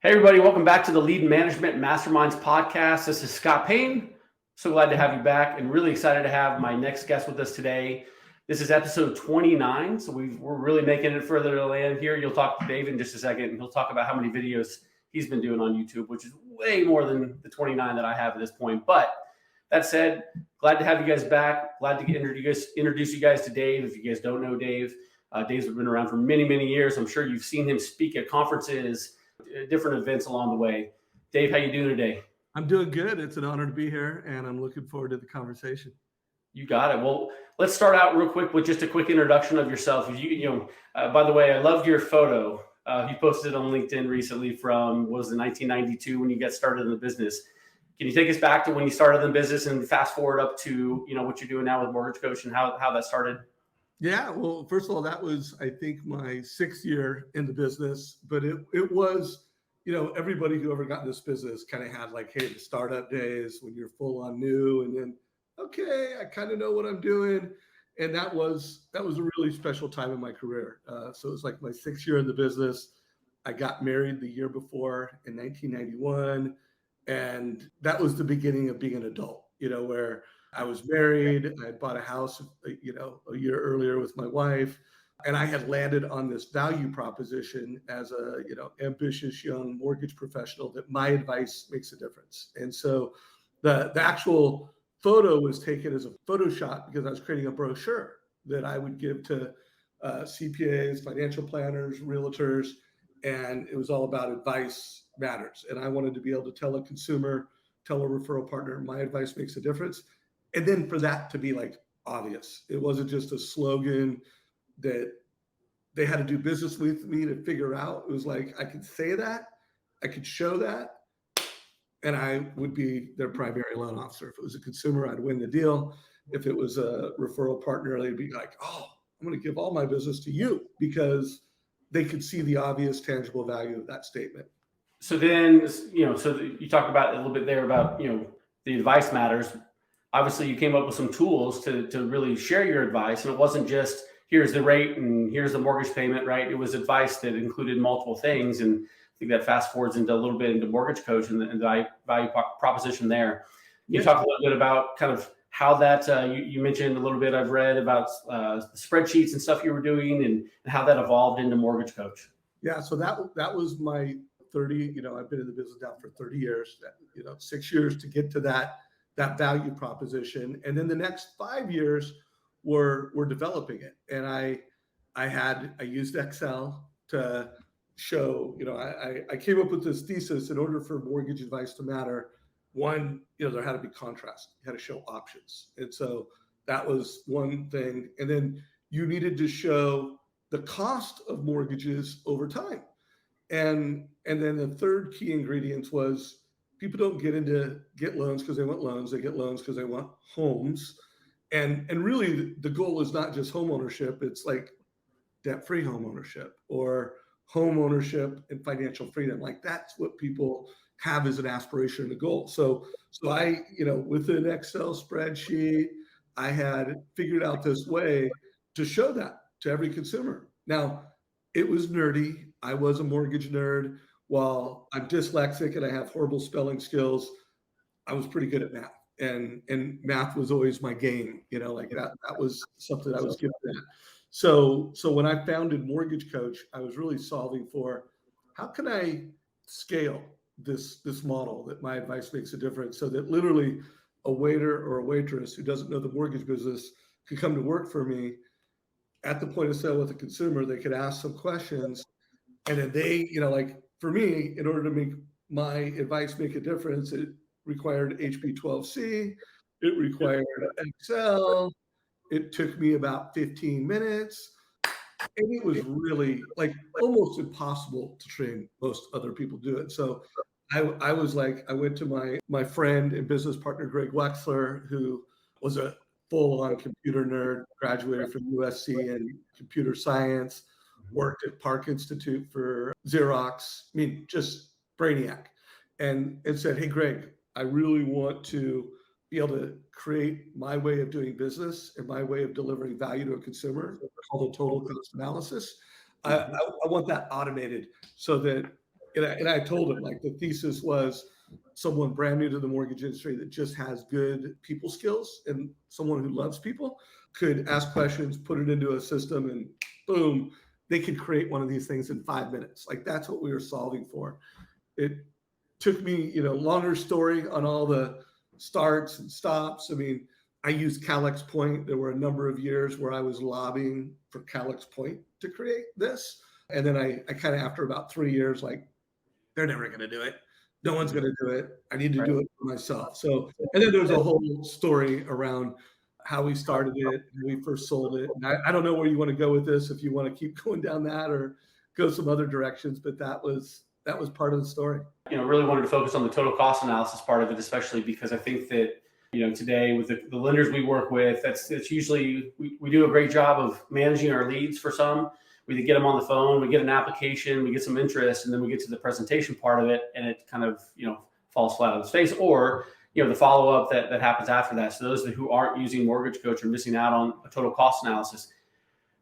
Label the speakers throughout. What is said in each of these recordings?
Speaker 1: Hey, everybody, welcome back to the Lead Management Masterminds podcast. This is Scott Payne. So glad to have you back and really excited to have my next guest with us today. This is episode 29. So we're really making it further to land here. You'll talk to Dave in just a second, and he'll talk about how many videos he's been doing on YouTube, which is way more than the 29 that I have at this point. But that said, glad to have you guys back. Glad to introduce you guys to Dave. If you guys don't know Dave, Dave's been around for many, many years. I'm sure you've seen him speak at conferences, different events along the way. Dave, how you doing today?
Speaker 2: I'm doing good. It's an honor to be here, and I'm looking forward to the conversation.
Speaker 1: You got it. Well, let's start out real quick with just a quick introduction of yourself. By the way, I loved your photo. You posted on LinkedIn recently from, what was it, 1992 when you got started in the business. Can you take us back to when you started in the business and fast forward up to, what you're doing now with Mortgage Coach and how that started?
Speaker 2: Yeah, well, first of all, that was, I think, my 6th year in the business, but it was, everybody who ever got in this business kind of had like, hey, the startup days when you're full on new, and then, okay, I kind of know what I'm doing. And that was a really special time in my career. So it was like my 6th year in the business. I got married the year before in 1991. And that was the beginning of being an adult, where I was married. I had bought a house, a year earlier with my wife, and I had landed on this value proposition as a, ambitious young mortgage professional that my advice makes a difference. And so the actual photo was taken as a photo shot because I was creating a brochure that I would give to CPAs, financial planners, realtors, and it was all about advice matters. And I wanted to be able to tell a consumer, tell a referral partner, my advice makes a difference. And then for that to be like obvious, it wasn't just a slogan that they had to do business with me to figure out. It was like, I could say that, I could show that, and I would be their primary loan officer. If it was a consumer, I'd win the deal. If it was a referral partner, they'd be like, oh, I'm going to give all my business to you, because they could see the obvious tangible value of that statement.
Speaker 1: So then, you talked about a little bit there about, the advice matters. Obviously, you came up with some tools to really share your advice. And it wasn't just, here's the rate and here's the mortgage payment, right? It was advice that included multiple things. And I think that fast forwards into a little bit into Mortgage Coach and the value proposition there. You talked a little bit about kind of how that, you mentioned a little bit, I've read about spreadsheets and stuff you were doing and how that evolved into Mortgage Coach.
Speaker 2: Yeah, so that was my 30, I've been in the business now for 30 years, 6 years to get to that value proposition. And then the next 5 years we're developing it. And I used Excel to show, I came up with this thesis: in order for mortgage advice to matter, one, there had to be contrast. You had to show options. And so that was one thing. And then you needed to show the cost of mortgages over time. And then the third key ingredient was, people don't get loans because they want loans. They get loans because they want homes. And really the goal is not just home ownership. It's like debt-free home ownership or home ownership and financial freedom. Like, that's what people have as an aspiration and a goal. So I, with an Excel spreadsheet, I had figured out this way to show that to every consumer. Now, it was nerdy. I was a mortgage nerd. While I'm dyslexic and I have horrible spelling skills, I was pretty good at math. And math was always my game, like that was something I was good at. So when I founded Mortgage Coach, I was really solving for, how can I scale this model that my advice makes a difference, so that literally a waiter or a waitress who doesn't know the mortgage business could come to work for me at the point of sale with a consumer. They could ask some questions, and then they, like for me, in order to make my advice make a difference, it required HP12C, it required Excel. It took me about 15 minutes. And it was really like almost impossible to train most other people to do it. So I was like, I went to my friend and business partner, Greg Wexler, who was a full-on computer nerd, graduated from USC in computer science, worked at Park Institute for Xerox. I mean, just brainiac. And said, hey, Greg, I really want to be able to create my way of doing business and my way of delivering value to a consumer, called a total cost analysis. I want that automated so that And I told him, like, the thesis was someone brand new to the mortgage industry that just has good people skills and someone who loves people could ask questions, put it into a system, and boom, they could create one of these things in 5 minutes. Like, that's what we were solving for. It took me, longer story on all the starts and stops. I mean, I used Calyx Point. There were a number of years where I was lobbying for Calyx Point to create this. And then I kind of, after about 3 years, like, they're never going to do it. No one's going to do it. I need to
Speaker 1: Right.
Speaker 2: do it for myself. So, and then there's a whole story around how we started it, how we first sold it. And I don't know where you want to go with this, if you want to keep going down that or go some other directions, but that was part of the story.
Speaker 1: Really wanted to focus on the total cost analysis part of it, especially because I think that, today with the lenders we work with, that's usually, we do a great job of managing our leads for some. We get them on the phone, we get an application, we get some interest, and then we get to the presentation part of it, and it kind of, falls flat on its face, or, the follow-up that happens after that. So those who aren't using Mortgage Coach are missing out on a total cost analysis,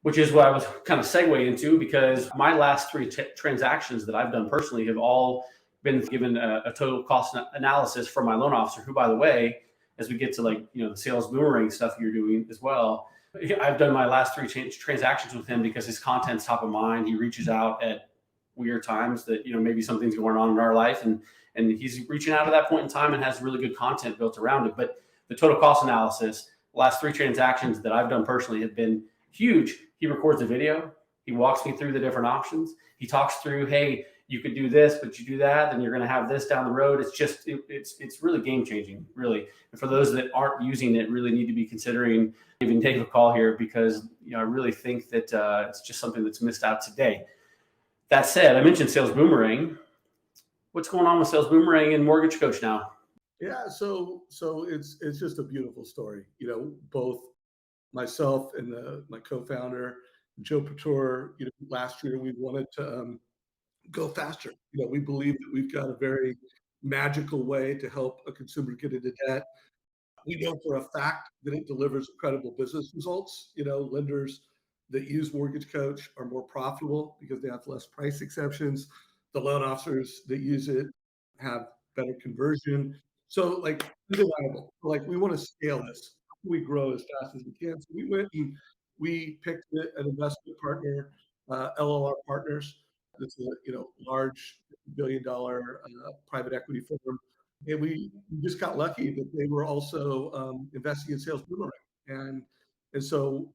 Speaker 1: which is what I was kind of segue into, because my last three transactions that I've done personally have all been given a total cost analysis from my loan officer, who, by the way, as we get to the Sales Boomerang stuff you're doing as well, I've done my last three transactions with him because his content's top of mind. He reaches out at weird times that, maybe something's going on in our life, and he's reaching out at that point in time and has really good content built around it. But the total cost analysis, last three transactions that I've done personally have been huge. He records a video. He walks me through the different options. He talks through, hey, you could do this, but you do that, then you're going to have this down the road. It's just, it's really game changing, really. And for those that aren't using it, really need to be considering giving Dave a call here, because I really think that it's just something that's missed out today. That said, I mentioned Sales Boomerang. What's going on with Sales Boomerang and Mortgage Coach now?
Speaker 2: Yeah, so it's just a beautiful story. Both myself and my co-founder Joe Pator, last year we wanted to go faster. We believe that we've got a very magical way to help a consumer get into debt. We know for a fact that it delivers incredible business results. Lenders that use Mortgage Coach are more profitable because they have less price exceptions. The loan officers that use it have better conversion. So, like, undeniable. Like, we want to scale this. We grow as fast as we can. So we went and we picked an investment partner, LLR Partners. It's a large $1 billion private equity firm, and we just got lucky that they were also investing in Sales Boomerang, and so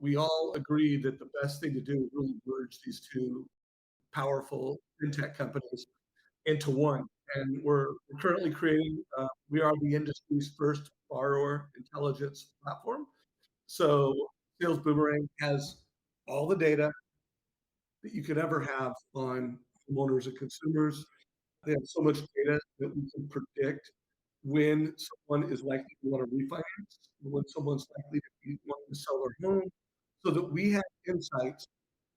Speaker 2: we all agreed that the best thing to do is really merge these two powerful fintech companies into one. And we're currently creating. We are the industry's first borrower intelligence platform. So Sales Boomerang has all the data that you could ever have on homeowners and consumers. They have so much data that we can predict when someone is likely to want to refinance, when someone's likely to be wanting to sell their home, so that we have insights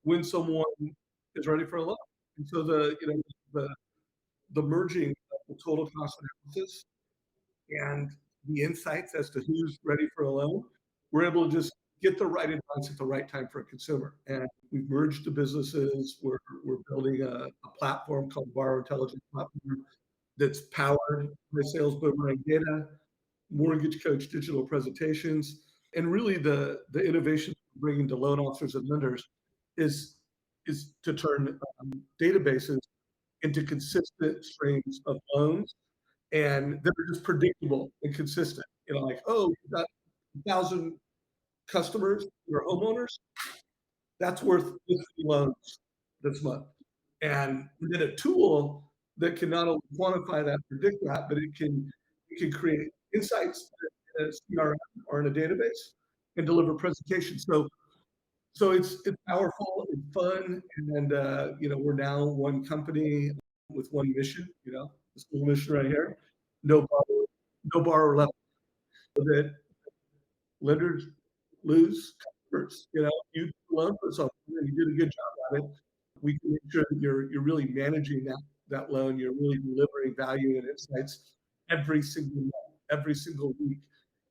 Speaker 2: when someone is ready for a loan. And so the merging of the total cost analysis and the insights as to who's ready for a loan, we're able to just get the right advice at the right time for a consumer. And we've merged the businesses. We're building a platform called Borrower Intelligence Platform that's powered by Sales Boomerang data, Mortgage Coach digital presentations, and really the innovation we're bringing to loan officers and lenders is to turn databases into consistent streams of loans, and that are just predictable and consistent. Like, oh, you've got 1,000 customers who are homeowners, that's worth 50 loans this month. And then a tool that can not only quantify that, predict that, but it can create insights in a CRM or in a database and deliver presentations. So it's powerful, it's fun, and we're now one company with one mission. This little mission right here: no borrower left. So that lenders lose customers. You loan for something and you did a good job at it. We can make sure that you're really managing that loan. You're really delivering value and insights every single month, every single week.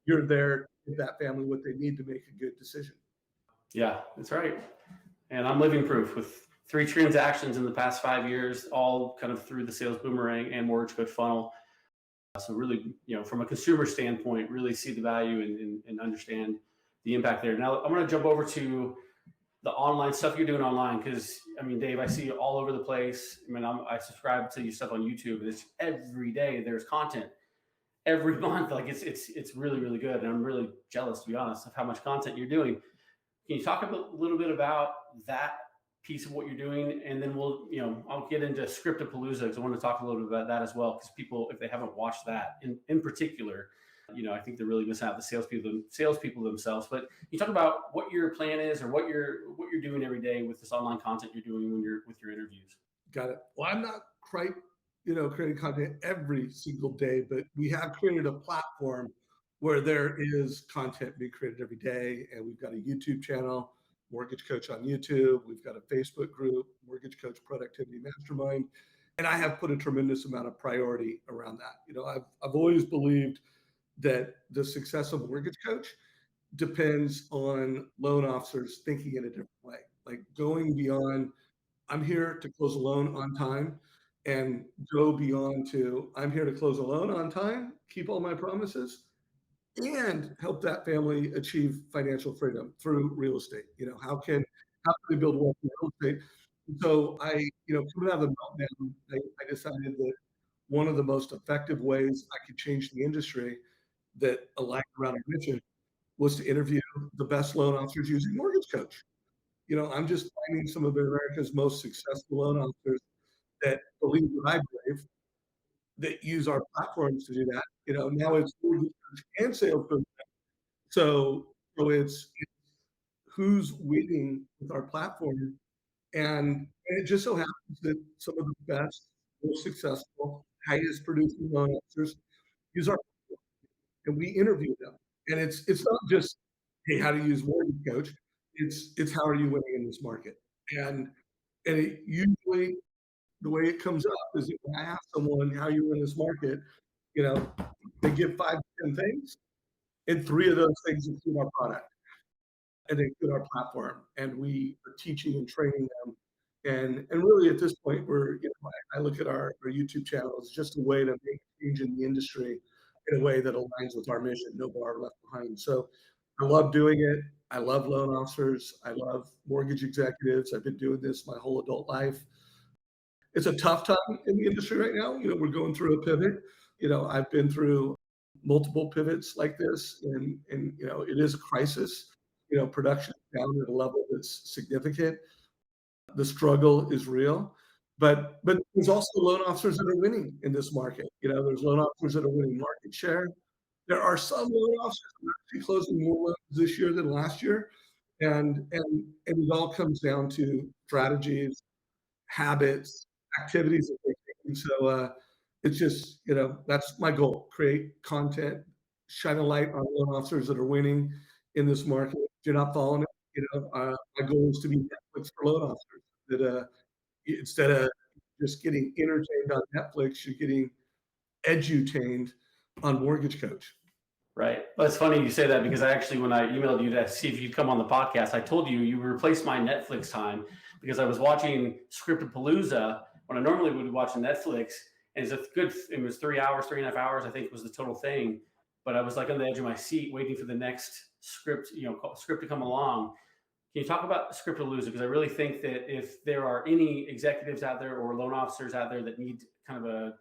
Speaker 2: You're there to give that family what they need to make a good decision.
Speaker 1: Yeah, that's right. And I'm living proof with 3 transactions in the past 5 years, all kind of through the Sales Boomerang and Mortgage Coach funnel. So really, from a consumer standpoint, really see the value and understand the impact there. Now I'm going to jump over to the online stuff you're doing online, because I mean, Dave, I see you all over the place. I mean, I subscribe to your stuff on YouTube, and it's every day there's content every month. Like it's really, really good, and I'm really jealous, to be honest, of how much content you're doing. Can you talk a little bit about that piece of what you're doing, and then I'll get into Scriptapalooza, because I want to talk a little bit about that as well, because people, if they haven't watched that in particular, I think they're really missing out, the salespeople themselves. But you talk about what your plan is, or what you're doing every day with this online content you're doing when you're with your interviews.
Speaker 2: Got it. Well, I'm not quite, creating content every single day, but we have created a platform where there is content being created every day. And we've got a YouTube channel, Mortgage Coach on YouTube. We've got a Facebook group, Mortgage Coach Productivity Mastermind. And I have put a tremendous amount of priority around that. I've always believed that the success of Mortgage Coach depends on loan officers thinking in a different way, like going beyond, I'm here to close a loan on time, and go beyond to, I'm here to close a loan on time, keep all my promises, and help that family achieve financial freedom through real estate. How can we build wealth in real estate? And so coming out of the meltdown, I decided that one of the most effective ways I could change the industry that aligned around our mission was to interview the best loan officers using Mortgage Coach. I'm just finding some of America's most successful loan officers that believe what I believe, that use our platforms to do that. Now it's Mortgage Coach and Sales Boomerang. So it's who's winning with our platform, and it just so happens that some of the best, most successful, highest producing loan officers use our platform, and we interview them. And it's not just, hey, how to use Mortgage Coach. It's how are you winning in this market? And it usually, the way it comes up is that when I ask someone how you win this market, they give 5 to 10 things, and 3 of those things include our product, and they include our platform, and we are teaching and training them. And really at this point, I look at our YouTube channel as just a way to make a change in the industry in a way that aligns with our mission, no bar left behind. So I love doing it. I love loan officers. I love mortgage executives. I've been doing this my whole adult life. It's a tough time in the industry right now. We're going through a pivot. I've been through multiple pivots like this, and it is a crisis. Production is down at a level that's significant. The struggle is real, but there's also loan officers that are winning in this market. There's loan officers that are winning market share. There are some loan officers who are actually closing more loans this year than last year, and it all comes down to strategies, habits, activities that they're taking. So it's just, that's my goal: create content, shine a light on loan officers that are winning in this market. If you're not following it, my goal is to be Netflix for loan officers. That instead of just getting entertained on Netflix, you're getting edutained on Mortgage Coach.
Speaker 1: Right. Well, it's funny you say that, because when I emailed you to see if you'd come on the podcast, I told you replaced my Netflix time, because I was watching Scriptapalooza when I normally would be watching Netflix. And it was 3 hours, 3.5 hours, I think was the total thing. But I was like on the edge of my seat waiting for the next script to come along. Can you talk about Scriptapalooza? Because I really think that if there are any executives out there or loan officers out there that need kind of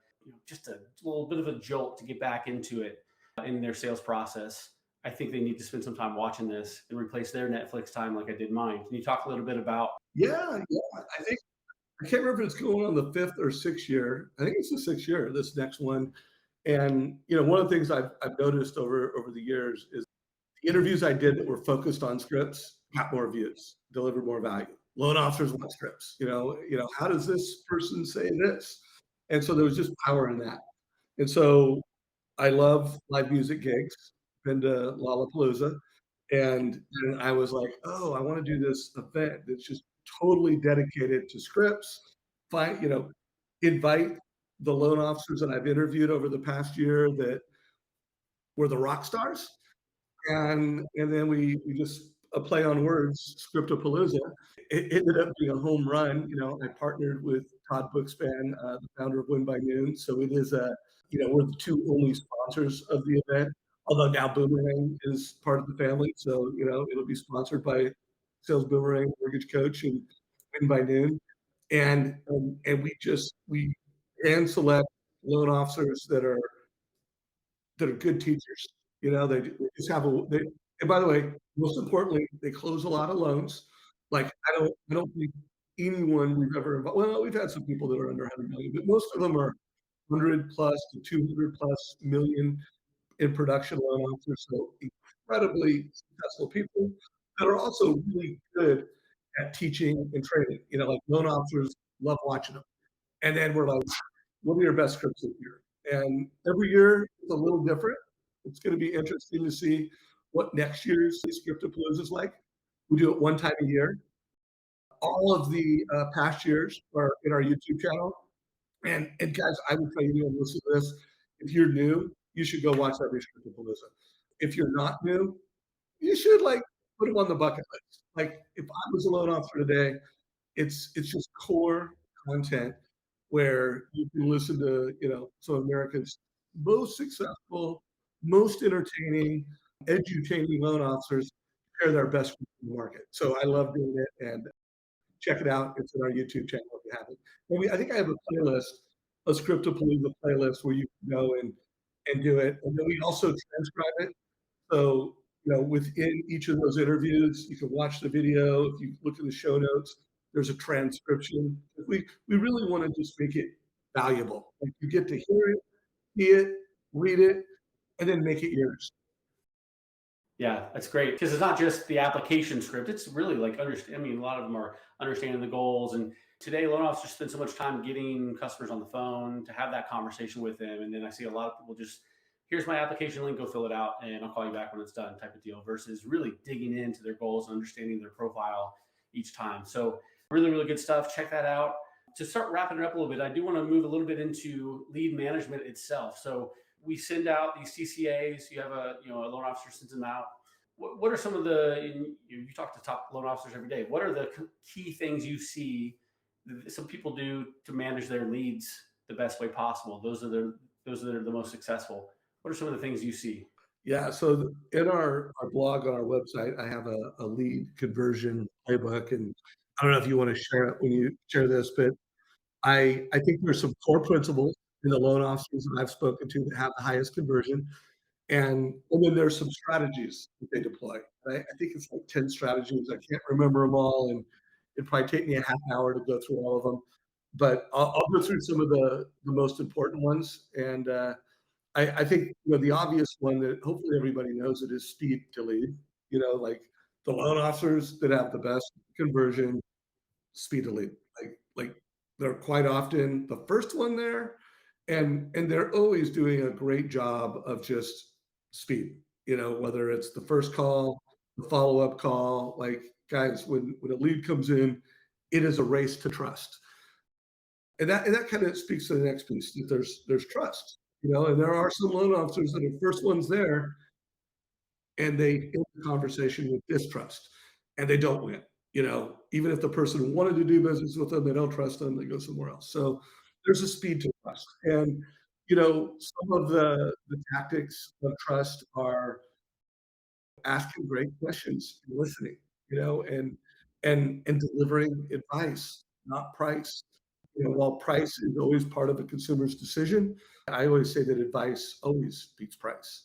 Speaker 1: just a little bit of a jolt to get back into it in their sales process, I think they need to spend some time watching this and replace their Netflix time like I did mine. Can you talk a little bit about?
Speaker 2: Yeah. I can't remember if it's going on the 5th or 6th year. I think it's the 6th year, this next one. And one of the things I've noticed over the years is the interviews I did that were focused on scripts got more views, delivered more value. Loan officers want scripts. How does this person say this? And so there was just power in that. And so I love live music gigs. Been to Lollapalooza, and I was like, oh, I want to do this event that's just totally dedicated to scripts. Invite the loan officers that I've interviewed over the past year that were the rock stars, and then we just a play on words, Scriptapalooza. It ended up being a home run. I partnered with Todd Bookspan, the founder of Win by Noon. So it is we're the two only sponsors of the event. Although now Boomerang is part of the family, so it'll be sponsored by Sales Boomerang, Mortgage Coach, and Win by Noon. And we hand select loan officers that are good teachers. They just have and by the way, most importantly, they close a lot of loans. Like I don't think anyone we've ever involved. Well, we've had some people that are under 100 million, but most of them are 100 plus to 200 plus million in production loan officers. So incredibly successful people that are also really good at teaching and training. Like loan officers love watching them. And then we're like, what are your best scripts this year? And every year is a little different. It's going to be interesting to see what next year's Scriptapalooza is like. We do it one time a year. All of the past years are in our YouTube channel. And guys, I would tell you to listen to this. If you're new, you should go watch every Scriptapalooza. If you're not new, you should put them on the bucket list. Like if I was a loan officer today, it's just core content where you can listen to some of America's most successful, most entertaining, edutaining loan officers share their best in the market. So I love doing it, and check it out. It's in our YouTube channel if you haven't. I think I have a playlist, a Scriptapalooza playlist where you can go and do it, and then we also transcribe it. So within each of those interviews, you can watch the video. If you look at the show notes, there's a transcription. We really want to just make it valuable. Like you get to hear it, see it, read it, and then make it yours.
Speaker 1: Yeah, that's great because it's not just the application script. It's really like understand. I mean, a lot of them are understanding the goals. And today, loan officers spend so much time getting customers on the phone to have that conversation with them. And then I see a lot of people just, here's my application link, go fill it out, and I'll call you back when it's done, type of deal. Versus really digging into their goals and understanding their profile each time. So really, really good stuff. Check that out. To start wrapping it up a little bit, I do want to move a little bit into lead management itself. So we send out these TCAs. You have a loan officer sends them out. What are some of you talk to top loan officers every day. What are the key things you see that some people do to manage their leads the best way possible? Those that are the most successful. What are some of the things you see?
Speaker 2: Yeah. So in our blog on our website, I have a lead conversion playbook, and I don't know if you want to share it when you share this, but I think there's some core principles in the loan officers that I've spoken to that have the highest conversion. And then there's some strategies that they deploy. I think it's like 10 strategies. I can't remember them all, and it'd probably take me a half hour to go through all of them. But I'll go through some of the most important ones. And I think the obvious one that hopefully everybody knows it is speed to lead. Like the loan officers that have the best conversion, speed to lead. Like they're quite often the first one there, and they're always doing a great job of just speed. Whether it's the first call, the follow-up call. Like guys, when a lead comes in, it is a race to trust. And that kind of speaks to the next piece, that there's trust. And there are some loan officers that are first ones there, and they end the conversation with distrust, and they don't win. Even if the person wanted to do business with them, they don't trust them, they go somewhere else. So there's a speed to trust. And some of the tactics of trust are asking great questions and listening, and delivering advice, not price. While price is always part of a consumer's decision, I always say that advice always beats price.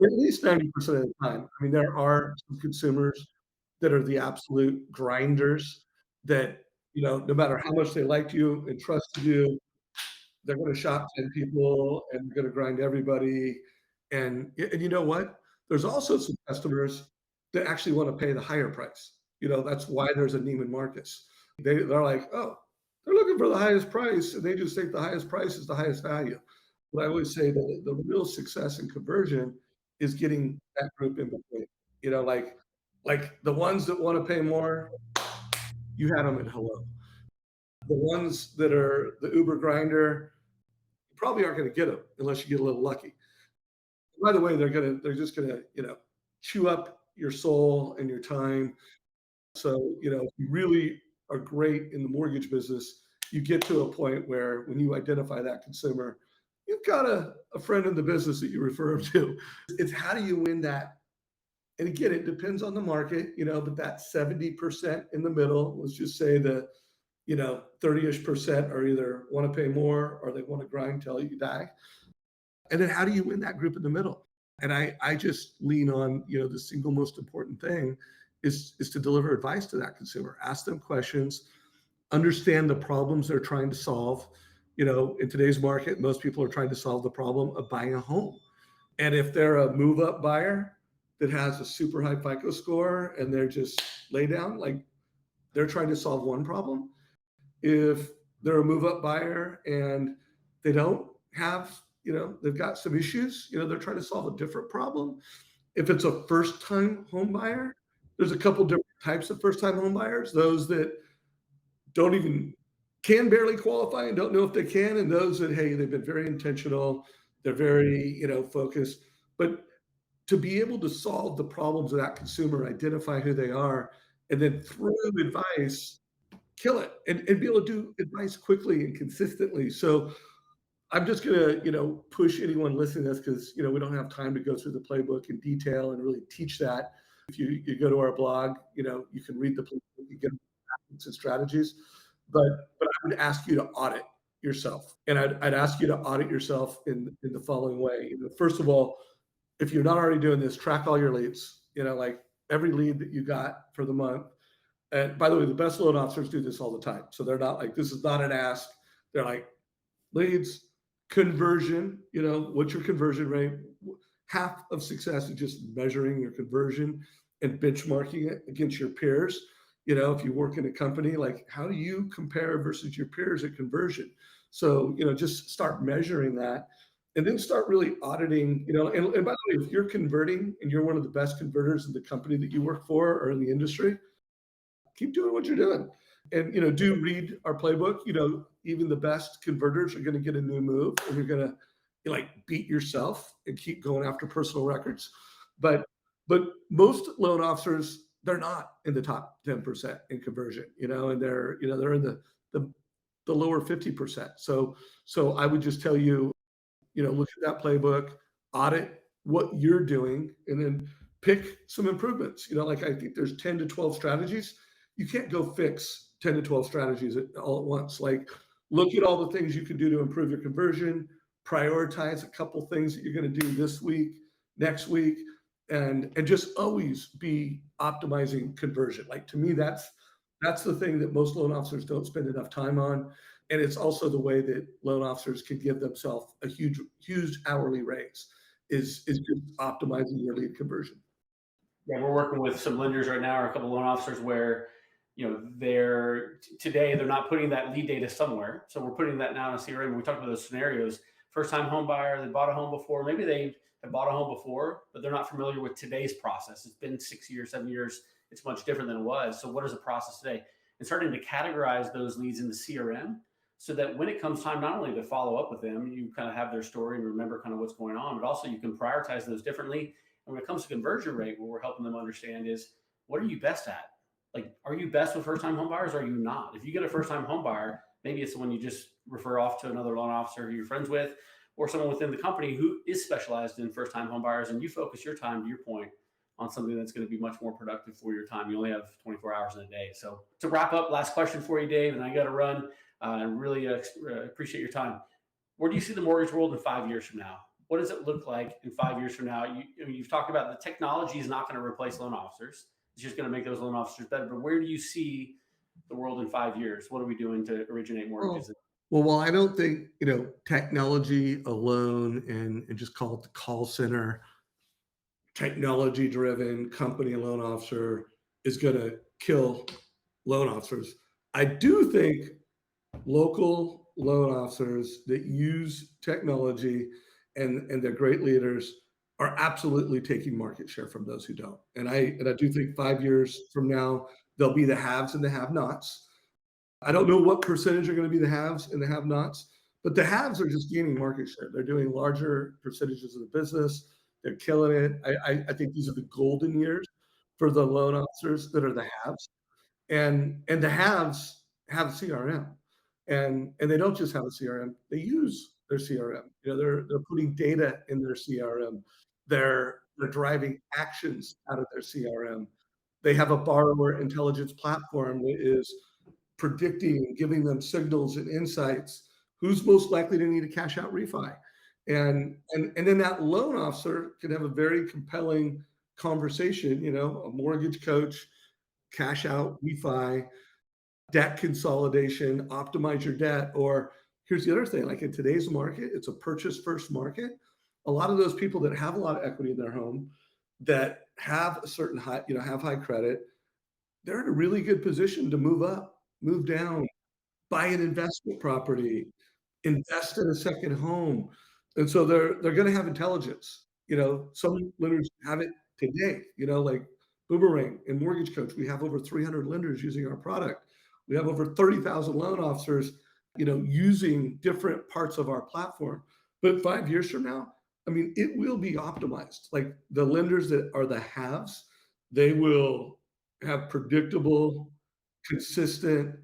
Speaker 2: At least 90% of the time. I mean, there are some consumers that are the absolute grinders that, no matter how much they like you and trusted you, they're going to shop 10 people and they're going to grind everybody. And you know what? There's also some customers that actually want to pay the higher price. That's why there's a Neiman Marcus. They're like, oh, they're looking for the highest price, and they just think the highest price is the highest value. But I always say that the real success in conversion is getting that group in between. Like the ones that want to pay more, you had them at hello. The ones that are the Uber grinder, you probably aren't going to get them unless you get a little lucky. By the way, they're just gonna chew up your soul and your time. So, if you really are great in the mortgage business, you get to a point where when you identify that consumer, you've got a friend in the business that you refer them to. It's how do you win that? And again, it depends on the market, but that 70% in the middle, let's just say 30-ish% are either want to pay more or they want to grind till you die. And then how do you win that group in the middle? And I just lean on, the single most important thing is to deliver advice to that consumer, ask them questions, understand the problems they're trying to solve. In today's market, most people are trying to solve the problem of buying a home. And if they're a move up buyer that has a super high FICO score and they're just lay down, like they're trying to solve one problem. If they're a move up buyer and they don't have, they've got some issues, they're trying to solve a different problem. If it's a first time home buyer, there's a couple different types of first time home buyers, those that don't even can barely qualify and don't know if they can, and those that, hey, they've been very intentional, they're very, focused. But to be able to solve the problems of that consumer, identify who they are, and then through advice, kill it and be able to do advice quickly and consistently. So I'm just gonna, push anyone listening to this because we don't have time to go through the playbook in detail and really teach that. If you go to our blog, you can read the playbook, you get tactics and strategies. But I would ask you to audit yourself, and I'd ask you to audit yourself in the following way. First of all, if you're not already doing this, track all your leads. Like every lead that you got for the month. And by the way, the best loan officers do this all the time. So they're not like, this is not an ask. They're like, leads, conversion, what's your conversion rate? Half of success is just measuring your conversion and benchmarking it against your peers. If you work in a company, like how do you compare versus your peers at conversion? So, just start measuring that and then start really auditing, and by the way, if you're converting and you're one of the best converters in the company that you work for or in the industry, keep doing what you're doing. And, do read our playbook. Even the best converters are going to get a new move and you're going to beat yourself and keep going after personal records. But most loan officers, they're not in the top 10% in conversion, and they're in the lower 50%. So I would just tell you, look at that playbook, audit what you're doing, and then pick some improvements. I think there's 10 to 12 strategies. You can't go fix 10 to 12 strategies all at once. Like look at all the things you can do to improve your conversion, prioritize a couple things that you're going to do this week, next week, and just always be optimizing conversion. Like to me, that's the thing that most loan officers don't spend enough time on. And it's also the way that loan officers can give themselves a huge hourly raise is just optimizing your lead conversion.
Speaker 1: Yeah, we're working with some lenders right now, or a couple of loan officers where, they're not putting that lead data somewhere. So we're putting that now in a CRM. When we talk about those scenarios, first time home buyer, they bought a home before, maybe they have bought a home before, but they're not familiar with today's process. It's been 6 years, 7 years. It's much different than it was. So what is the process today? And starting to categorize those leads in the CRM so that when it comes time, not only to follow up with them, you kind of have their story and remember kind of what's going on, but also you can prioritize those differently. And when it comes to conversion rate, what we're helping them understand is, what are you best at? Like, are you best with first-time home buyers or are you not? If you get a first-time home buyer, maybe it's the one you just refer off to another loan officer who you're friends with, or someone within the company who is specialized in first-time home buyers, and you focus your time, to your point, on something that's going to be much more productive for your time. You only have 24 hours in a day. So to wrap up, last question for you, Dave, and I got to run. I really appreciate your time. Where do you see the mortgage world in 5 years from now? What does it look like in 5 years from now? You've talked about the technology is not going to replace loan officers. It's just going to make those loan officers better. But where do you see the world in 5 years? What are we doing to originate mortgages?
Speaker 2: Well, I don't think, technology alone and just call it the call center, technology driven company loan officer is going to kill loan officers. I do think local loan officers that use technology and they're great leaders are absolutely taking market share from those who don't. And I do think 5 years from now, there'll be the haves and the have-nots. I don't know what percentage are going to be the haves and the have-nots, but the haves are just gaining market share. They're doing larger percentages of the business. They're killing it. I think these are the golden years. for the loan officers that are the haves. And the haves have CRM, and they don't just have a CRM, they use their CRM. They're putting data in their CRM. They're driving actions out of their CRM. They have a borrower intelligence platform that is predicting and giving them signals and insights. Who's most likely to need a cash out refi? And then that loan officer can have a very compelling conversation, a mortgage coach, cash out, refi, debt consolidation, optimize your debt. Or here's the other thing, like in today's market, it's a purchase first market. A lot of those people that have a lot of equity in their home, that have a certain high, have high credit, they're in a really good position to move up, move down, buy an investment property, invest in a second home. And so they're going to have intelligence. Some lenders have it today, like Boomerang and Mortgage Coach. We have over 300 lenders using our product. We have over 30,000 loan officers, using different parts of our platform. But 5 years from now, I mean, it will be optimized. Like the lenders that are the haves, they will have predictable, consistent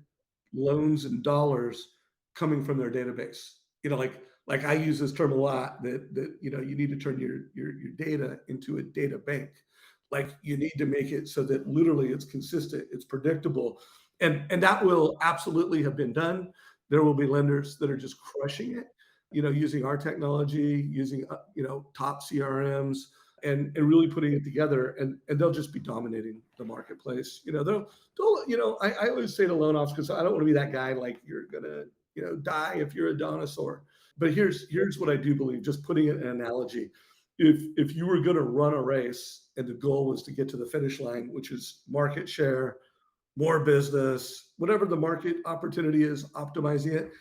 Speaker 2: loans and dollars coming from their database. Like I use this term a lot, that you need to turn your data into a data bank. Like you need to make it so that literally it's consistent, it's predictable, and that will absolutely have been done. There will be lenders that are just crushing it, using our technology, using top CRMs, and really putting it together, and they'll just be dominating the marketplace. I always say to loan officers, because I don't want to be that guy like you're gonna die if you're a dinosaur. But here's what I do believe, just putting it in an analogy. If you were going to run a race and the goal was to get to the finish line, which is market share, more business, whatever the market opportunity is, optimizing it,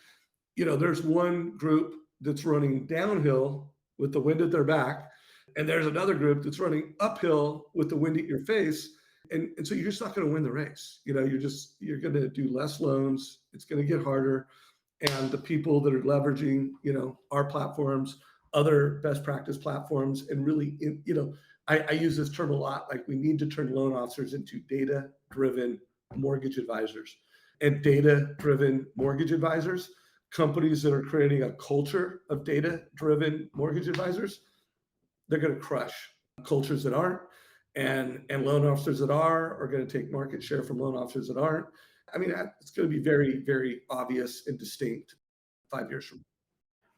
Speaker 2: there's one group that's running downhill with the wind at their back, and there's another group that's running uphill with the wind at your face. And so you're just not going to win the race. You're going to do less loans. It's going to get harder. And the people that are leveraging, our platforms, other best practice platforms, and really, I use this term a lot. Like we need to turn loan officers into data-driven mortgage advisors. And data-driven mortgage advisors, companies that are creating a culture of data-driven mortgage advisors, they're going to crush. Cultures that aren't, and loan officers that are going to take market share from loan officers that aren't. I mean, it's going to be very, very obvious and distinct 5 years from now.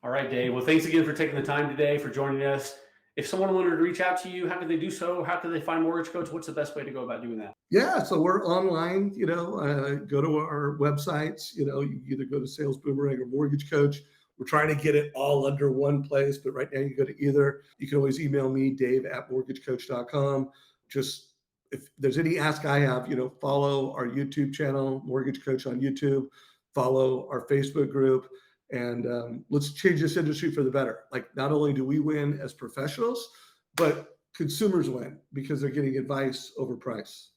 Speaker 1: All right, Dave. Well, thanks again for taking the time today, for joining us. If someone wanted to reach out to you, how can they do so? How can they find Mortgage Coach? What's the best way to go about doing that?
Speaker 2: Yeah, so we're online. Go to our websites. You either go to Sales Boomerang or Mortgage Coach. We're trying to get it all under one place, but right now you go to either. You can always email me, dave@mortgagecoach.com. Just if there's any ask I have, follow our YouTube channel, Mortgage Coach on YouTube, follow our Facebook group, and let's change this industry for the better. Like not only do we win as professionals, but consumers win because they're getting advice over price.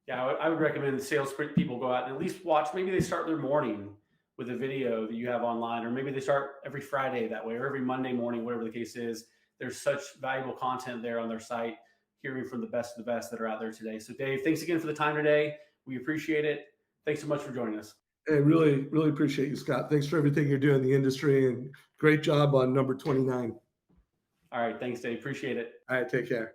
Speaker 1: Yeah, I would recommend the sales people go out and at least watch. Maybe they start their morning with a video that you have online, or maybe they start every Friday that way, or every Monday morning, whatever the case is. There's such valuable content there on their site, hearing from the best of the best that are out there today. So Dave, thanks again for the time today. We appreciate it. Thanks so much for joining us.
Speaker 2: I really, really appreciate you, Scott. Thanks for everything you're doing in the industry, and great job on number 29.
Speaker 1: All right. Thanks, Dave. Appreciate it.
Speaker 2: All right. Take care.